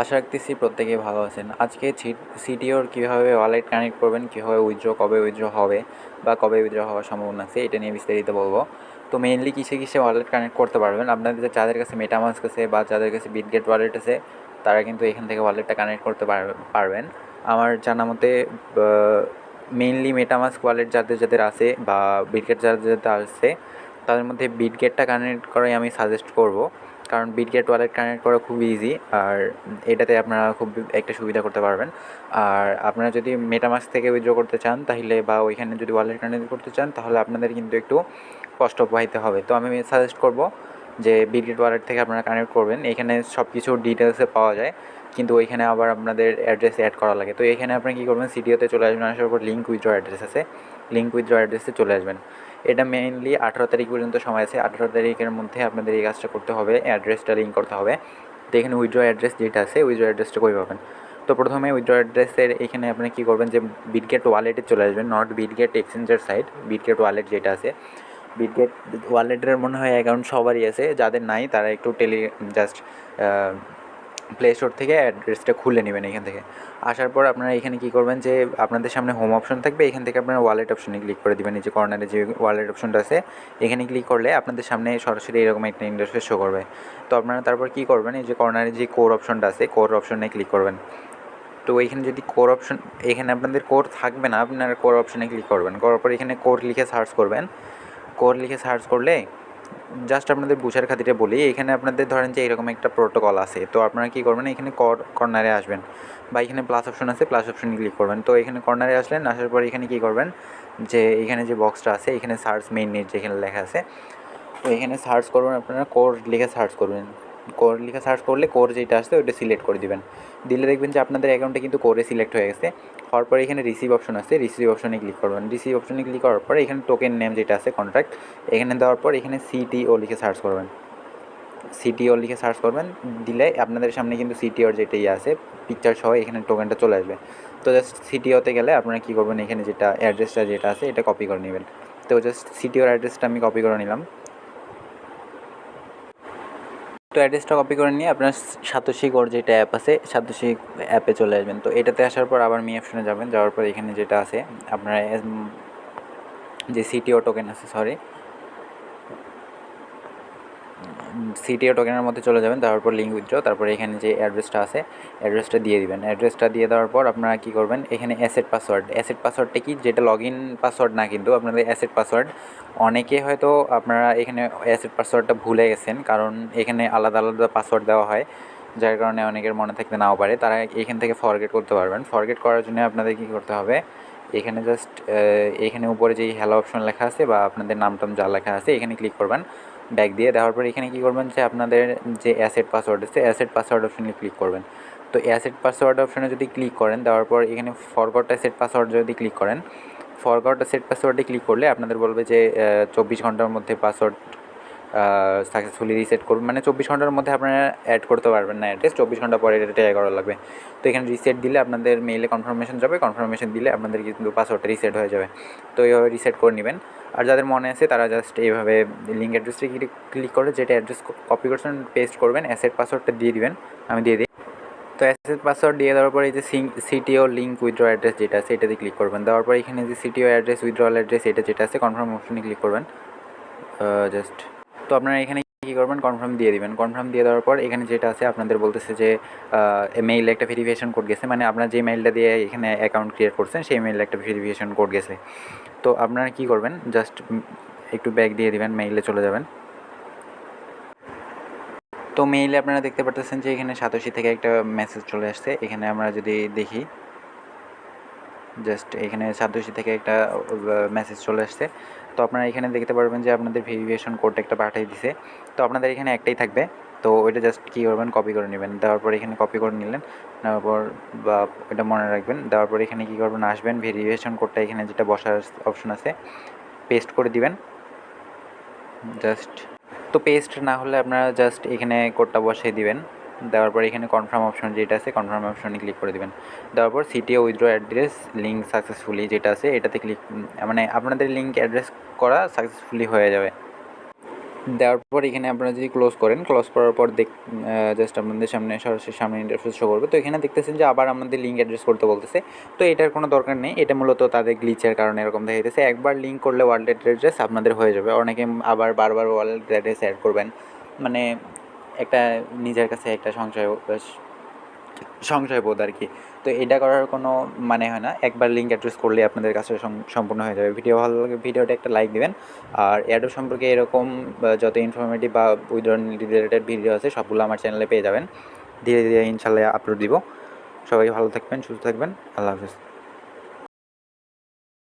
আশা রাখতেছি প্রত্যেকেই ভালো আছেন। আজকে সিটিওর কীভাবে ওয়ালেট কানেক্ট করবেন, কীভাবে উইথড্র, কবে উইথড্র হবে বা কবে উইথড্র হওয়ার সম্ভাবনা আছে, এটা নিয়ে বিস্তারিত বলবো। তো মেইনলি কিসে ওয়ালেট কানেক্ট করতে পারবেন, আপনাদের যাদের কাছে মেটামাস্ক আছে বা যাদের কাছে বিটগেট ওয়ালেট আছে তারা কিন্তু এখান থেকে ওয়ালেটটা কানেক্ট করতে পারবেন। আমার জানা মতে মেইনলি মেটামাস্ক ওয়ালেট যাদের আছে বা বিটগেট যাদের আছে তাদের মধ্যে বিটগেটটা কানেক্ট করাই আমি সাজেস্ট করব, কারণ বিটগেট ওয়ালেট কানেক্ট করা খুব ইজি, আর এটাতে আপনারা খুব একটা সুবিধা করতে পারবেন। আর আপনারা যদি মেটামাস্ক থেকে উইথড্র করতে চান তাহলে বা ওইখানে যদি ওয়ালেট কানেক্ট করতে চান তাহলে আপনাদের কিন্তু একটু কষ্ট পোহাইতে হবে। তো আমি সাজেস্ট করব যে বিটগেট ওয়ালেট থেকে আপনারা কানেক্ট করবেন। এখানে সব কিছু ডিটেলসে পাওয়া যায়, কিন্তু ওইখানে আবার আপনাদের অ্যাড্রেস অ্যাড করা লাগে। তো এখানে আপনি কী করবেন, সিটিওতে চলে আসবেন, আসার পর লিঙ্ক উইথড্র অ্যাড্রেস আছে, লিঙ্ক উইথড্র অ্যাড্রেসে চলে আসবেন। এটা মেইনলি 18 তারিখ পর্যন্ত সময় আছে। 18 তারিখের মধ্যে আপনাদের এই কাজটা করতে হবে, অ্যাড্রেসটা লিঙ্ক করতে হবে। তো এখানে উইথড্র অ্যাড্রেস যেটা আছে, উইথড্র অ্যাড্রেসটা কই পাবেন? তো প্রথমে উইথড্র অ্যাড্রেসের এখানে আপনি কী করবেন যে বিটগেট ওয়ালেটে চলে আসবেন, নট বিটগেট এক্সচেঞ্জের সাইট, বিটগেট ওয়ালেট যেটা আছে। বিটগেট ওয়ালেটের মনে হয় অ্যাকাউন্ট সবারই আছে, যাদের নাই তারা একটু জাস্ট প্লে স্টোর থেকে অ্যাড্রেসটা খুলে নেবেন। এখান থেকে আসার পর আপনারা এখানে কী করবেন যে আপনাদের সামনে হোম অপশন থাকবে, এখান থেকে আপনারা ওয়ালেট অপশনে ক্লিক করে দেবেন। এই যে কর্নারে যে ওয়ালেট অপশনটা আছে এখানে ক্লিক করলে আপনাদের সামনে সরাসরি এরকম একটা ইন্টারফেস শো করবে। তো আপনারা তারপর কী করবেন, এই যে কর্নারে যে কোর অপশনটা আছে, কোর অপশনে ক্লিক করবেন। তো এইখানে যদি কোর অপশন, এখানে আপনাদের কোর থাকবে না, আপনারা কোর অপশনে ক্লিক করবেন। করার পর এখানে কোর লিখে সার্চ করবেন। কোর লিখে সার্চ করলে জাস্ট আপনাদের বুঝার খাতিরে বলি, এখানে আপনাদের ধরেন যে এরকম একটা প্রোটোকল আছে। তো আপনারা কী করবেন, এখানে কর্নারে আসবেন বা এখানে প্লাস অপশন আছে, প্লাস অপশনে ক্লিক করবেন। তো এখানে কর্নারে আসলেন, আসার পর এখানে কী করবেন যে এখানে যে বক্সটা আছে এখানে সার্চ মেইন নেট যেখানে লেখা আছে, তো এখানে সার্চ করবেন, আপনারা কোর লিখে সার্চ করবেন। কোর লিখে সার্চ করলে কোর যেটা আসছে ওইটা সিলেক্ট করে দিবেন। দিলে দেখবেন যে আপনাদের অ্যাকাউন্টে কিন্তু কোরে সিলেক্ট হয়ে গেছে। হওয়ার পরে এখানে রিসিভ অপশন আছে, রিসিভ অপশনে ক্লিক করবেন। রিসিভ অপশনে ক্লিক করার পরে এখানে টোকেন নেম যেটা আছে কন্ট্রাক্ট, এখানে দেওয়ার পর এখানে সিটিও লিখে সার্চ করবেন। সিটিও লিখে সার্চ করবেন, দিলে আপনাদের সামনে কিন্তু সিটিওর যেটা আছে পিকচার সহ এখানে টোকেনটা চলে আসবে। তো জাস্ট সিটিওতে গেলে আপনারা কী করবেন, এখানে যেটা অ্যাড্রেসটা যেটা আছে এটা কপি করে নেবেন। তো জাস্ট সিটিওর অ্যাড্রেসটা আমি কপি করে নিলাম। তো অ্যাড্রেসটা কপি করে নিয়ে আপনার সাতোশি কোর যেটা অ্যাপ আছে সাতোশি অ্যাপে চলে আসবেন। তো এটাতে আসার পর আবার মি অপশনে যাবেন, যাওয়ার পর এখানে যেটা আছে আপনারা যে সিটিও টোকেন আছে, সিটিও টোকেনের মধ্যে চলে যাবেন, তারপর লিঙ্ক উইথড্র, তারপরে এখানে যে অ্যাড্রেসটা আছে অ্যাড্রেসটা দিয়ে দিবেন। অ্যাড্রেসটা দিয়ে দেওয়ার পর আপনারা কী করবেন, এখানে অ্যাসেট পাসওয়ার্ড, অ্যাসেট পাসওয়ার্ডটা কি, যেটা লগ ইন পাসওয়ার্ড না, কিন্তু আপনাদের অ্যাসেট পাসওয়ার্ড। অনেকে হয়তো আপনারা এখানে অ্যাসেট পাসওয়ার্ডটা ভুলে গেছেন, কারণ এখানে আলাদা আলাদা পাসওয়ার্ড দেওয়া হয়, যার কারণে অনেকের মনে থাকতে নাও পারে। তারা এখান থেকে ফরগেট করতে পারবেন। ফরগেট করার জন্য আপনাদের কী করতে হবে, এখানে জাস্ট এখানে উপরে যেই হ্যালো অপশন লেখা আছে বা আপনাদের নামটাম যা লেখা আছে এখানে ক্লিক করবেন। ব্যাক দিয়ে দেওয়ার পর এখানে কী করবেন যে আপনাদের যে অ্যাসেট পাসওয়ার্ড আছে অ্যাসেট পাসওয়ার্ড অপশনে ক্লিক করবেন। তো অ্যাসেট পাসওয়ার্ড অপশনে যদি ক্লিক করেন, দেওয়ার পর এখানে ফরগট অ্যাসেট পাসওয়ার্ড যদি ক্লিক করেন, ফরগট অ্যাসেট পাসওয়ার্ডে ক্লিক করলে আপনাদের বলবে যে 24 ঘন্টার মধ্যে পাসওয়ার্ড সাকসেসফুলি রিসেট করবেন। মানে 24 ঘন্টার মধ্যে আপনারা অ্যাড করতে পারবেন না অ্যাড্রেস, 24 ঘন্টা পরে এটা ট্রাই করা লাগবে। তো এখানে রিসেট দিলে আপনাদের মেইলে কনফার্মেশন যাবে, কনফার্মেশন দিলে আপনাদের কিন্তু পাসওয়ার্ডটা রিসেট হয়ে যাবে। তো এইভাবে রিসেট করে নেবেন। আর যাদের মনে আছে তারা জাস্ট এইভাবে লিঙ্ক অ্যাড্রেসটি ক্লিক করে যেটা অ্যাড্রেস কপি করছেন পেস্ট করবেন, অ্যাসেট পাসওয়ার্ডটা দিয়ে দিবেন। আমি দিয়ে দিই। তো অ্যাসেট পাসওয়ার্ড দিয়ে দেওয়ার পরে এই যে সিটিও লিঙ্ক উইথড্র অ্যাড্রেস যেটা আছে এটাতে ক্লিক করবেন। দেওয়ার পর এখানে যে সিটিও অ্যাড্রেস উইথড্রল অ্যাড্রেস এটা যেটা আছে কনফার্ম অপশনে ক্লিক করবেন জাস্ট। তো আপনারা এখানে কী করবেন, কনফার্ম দিয়ে দিবেন। কনফার্ম দিয়ে দেওয়ার পর এখানে যেটা আছে আপনাদের বলতেছে যে মেইলে একটা ভেরিফিকেশন কোড গেছে, মানে আপনার যে মেইলটা দিয়ে এখানে অ্যাকাউন্ট ক্রিয়েট করছেন সেই মেইলে একটা ভেরিফিকেশন কোড গেছে। তো আপনারা কী করবেন, জাস্ট একটু ব্যাক দিয়ে দিবেন, মেইলে চলে যাবেন। তো মেইলে আপনারা দেখতে পারতেছেন যে এখানে সাতোশি থেকে একটা মেসেজ চলে আসছে। এখানে আমরা যদি দেখি, জাস্ট এখানে সাতোশি থেকে একটা মেসেজ চলে আসছে। তো আপনারা এখানে দেখতে পারবেন যে আপনাদের ভেরিফিকেশন কোড একটা পাঠিয়ে দিছে। তো আপনাদের এখানে একটাই থাকবে, তো ওইটা জাস্ট কী করবেন, কপি করে নেবেন। দেওয়ার পর এখানে কপি করে নিলেন, নেওয়ার পর বা এটা মনে রাখবেন। দেওয়ার পর এখানে কী করবেন, আসবেন, ভেরিফিকেশন কোডটা এখানে যেটা বসার অপশন আছে পেস্ট করে দিবেন জাস্ট। তো পেস্ট না হলে আপনারা জাস্ট এখানে কোডটা বসিয়ে দিবেন। দেওয়ার পর এখানে কনফার্ম অপশন যেটা আছে কনফার্ম অপশনে ক্লিক করে দেবেন। দেওয়ার পর CTO withdraw address link successfully যেটা আছে এটাতে ক্লিক, মানে আপনাদের লিঙ্ক অ্যাড্রেস করা সাকসেসফুলি হয়ে যাবে। দেওয়ার পর এখানে আপনারা যদি ক্লোজ করেন, ক্লোজ করার পর জাস্ট আপনাদের সামনে সরাসরি সামনে ইন্টারফেস শো করবে। তো এখানে দেখতেছেন যে আবার আমাদের লিঙ্ক অ্যাড্রেস করতে বলতেছে। তো এটার কোনো দরকার নেই, এটা মূলত তাদের গ্লিচের কারণে এরকম দেখাইতেছে। একবার লিঙ্ক করলে ওয়ালেট অ্যাড্রেস আপনাদের হয়ে যাবে। অনেকে আবার বারবার ওয়ালেট অ্যাড্রেস অ্যাড করবেন, মানে একটা নিজের কাছে একটা সংশয়বোধ আর কি। তো এটা করার কোনো মানে হয় না, একবার লিঙ্ক অ্যাড্রেস করলে আপনাদের কাছে সম্পূর্ণ হয়ে যাবে। ভিডিও ভালো লাগে ভিডিওটা একটা লাইক দেবেন। আর অ্যাডো সম্পর্কে এরকম যত ইনফরমেটিভ বা উইথড্রল রিলেটেড ভিডিও আছে সবগুলো আমার চ্যানেলে পেয়ে যাবেন। ধীরে ধীরে ইনশাল্লাহ আপলোড দিব। সবাই ভালো থাকবেন, সুস্থ থাকবেন। আল্লাহ হাফেজ।